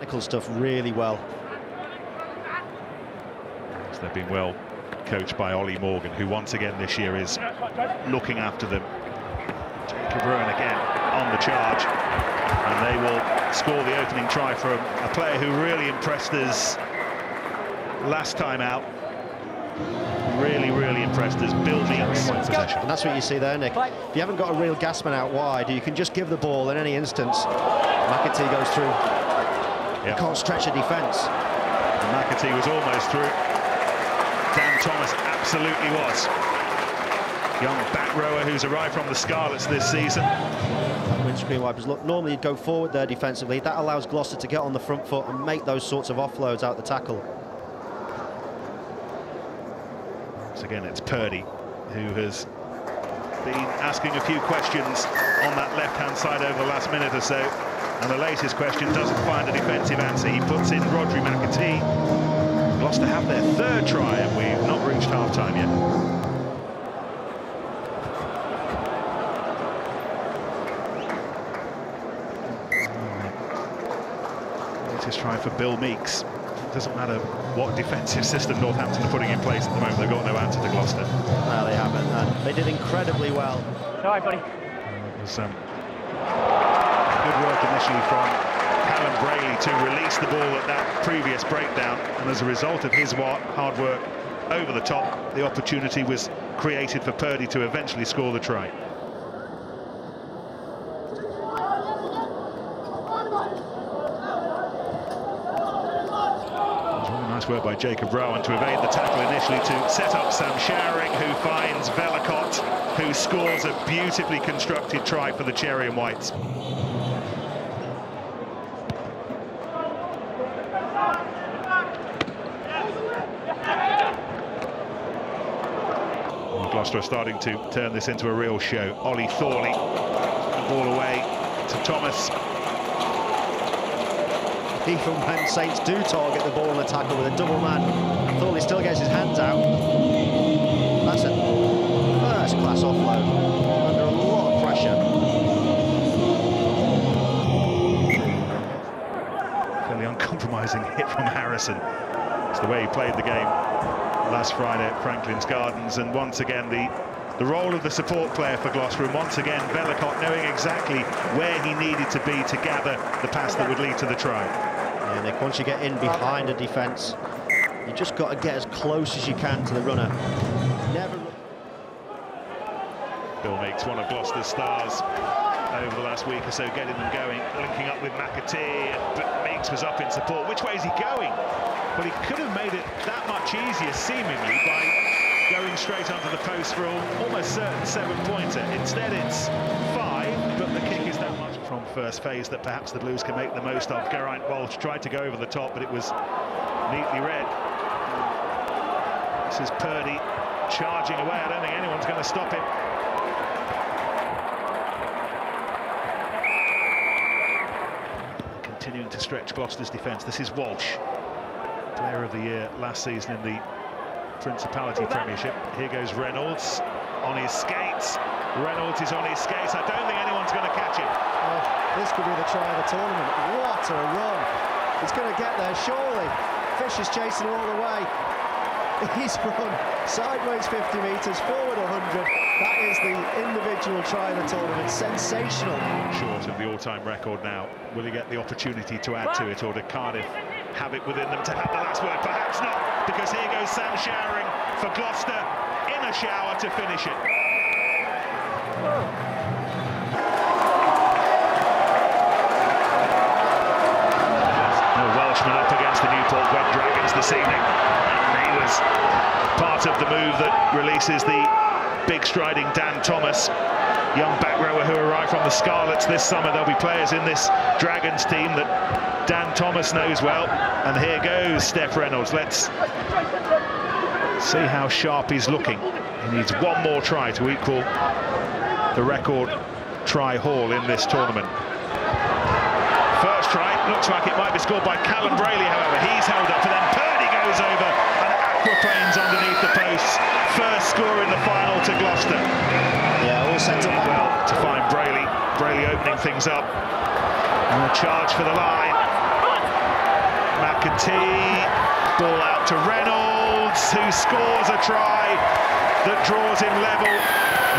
tactical stuff really well. So they've been well coached by Ollie Morgan, who once again this year is looking after them. Jacob Rowan again on the charge, and they will score the opening try from a player who really impressed us last time out. Really impressed us, Bill Meeks. And that's what you see there, Nick. If you haven't got a real gasman out wide, you can just give the ball in any instance. McAtee goes through. You can't stretch a defence. McAtee was almost through. Dan Thomas absolutely was. Young back rower who's arrived from the Scarlets this season. Windscreen wipers. Look, normally you'd go forward there defensively. That allows Gloucester to get on the front foot and make those sorts of offloads out the tackle. So again, it's Purdy who has been asking a few questions on that left-hand side over the last minute or so, and the latest question doesn't find a defensive answer. He puts in Rodri McAtee. Gloucester have their third try, and we've not reached half-time yet. Latest try for Bill Meeks. It doesn't matter what defensive system Northampton are putting in place at the moment, they've got no answer to Gloucester. No, they haven't, and they did incredibly well. All right, buddy. It was good work initially from Callum Brayley to release the ball at that previous breakdown, and as a result of his hard work over the top, the opportunity was created for Purdy to eventually score the try. Work by Jacob Rowan to evade the tackle initially to set up Sam Showering, who finds Vellacott, who scores a beautifully constructed try for the Cherry and Whites. Well, Gloucester are starting to turn this into a real show. Ollie Thorley, ball away to Thomas. Even when Saints do target the ball in the tackle with a double man, Thorley still gets his hands out. That's a first-class offload under a lot of pressure. Fairly uncompromising hit from Harrison. It's the way he played the game last Friday at Franklin's Gardens, and once again the role of the support player for Gloucester, and once again Vellacott knowing exactly where he needed to be to gather the pass that would lead to the try. Yeah, Nick, once you get in behind a defence, you just got to get as close as you can to the runner. Never. Bill Meeks, one of Gloucester's stars over the last week or so, getting them going, linking up with McAtee, but Meeks was up in support. Which way is he going? Well, he could have made it that much easier, seemingly, by going straight onto the post for almost certain 7-pointer. Instead, it's 5, but the kick is that much from first phase that perhaps the Blues can make the most of. Geraint Walsh tried to go over the top, but it was neatly read. This is Purdy charging away. I don't think anyone's going to stop him. Continuing to stretch Gloucester's defence. This is Walsh, Player of the Year last season in the Principality Premiership. Here goes Reynolds on his skates. Reynolds is on his skates. I don't think anyone's going to catch him. Oh, this could be the try of the tournament. What a run. He's going to get there, surely. Fish is chasing him all the way. He's run sideways 50 metres, forward 100. That is the individual try of the tournament. Sensational. Short of the all-time record now. Will he get the opportunity to add to it, or did Cardiff have it within them to have the last word? Perhaps not, because here goes Sam Showering for Gloucester in a shower to finish it. No Welshman up against the Newport Wet Dragons this evening. He was part of the move that releases the big striding Dan Thomas, young back rower who arrived from the Scarlets this summer. There'll be players in this Dragons team that Dan Thomas knows well. And here goes Steph Reynolds. Let's see how sharp he's looking. He needs one more try to equal the record try haul in this tournament. First try, looks like it might be scored by Callum Brayley, however. He's held up, and then Purdy goes over and aquaplanes underneath the posts. First score in the final to Gloucester. Yeah, all set up well to find Brayley. Brayley opening things up. And a charge for the line. McAtee, ball out to Reynolds, who scores a try that draws him level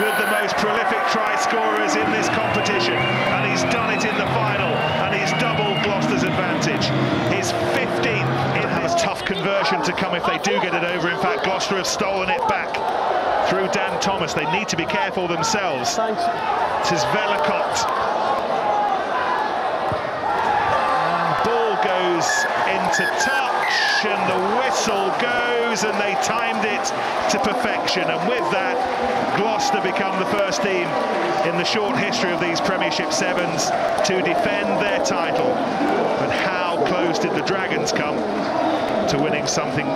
with the most prolific try scorers in this competition, and he's done it in the final, and he's doubled Gloucester's advantage. His 15th. It'll have a tough conversion to come if they do get it over. In fact, Gloucester have stolen it back through Dan Thomas. They need to be careful themselves. This is Velicott. Ball goes into touch, and the whistle goes, and they timed it to perfection. And with that, Gloucester become the first team in the short history of these Premiership Sevens to defend their title. But how close did the Dragons come to winning something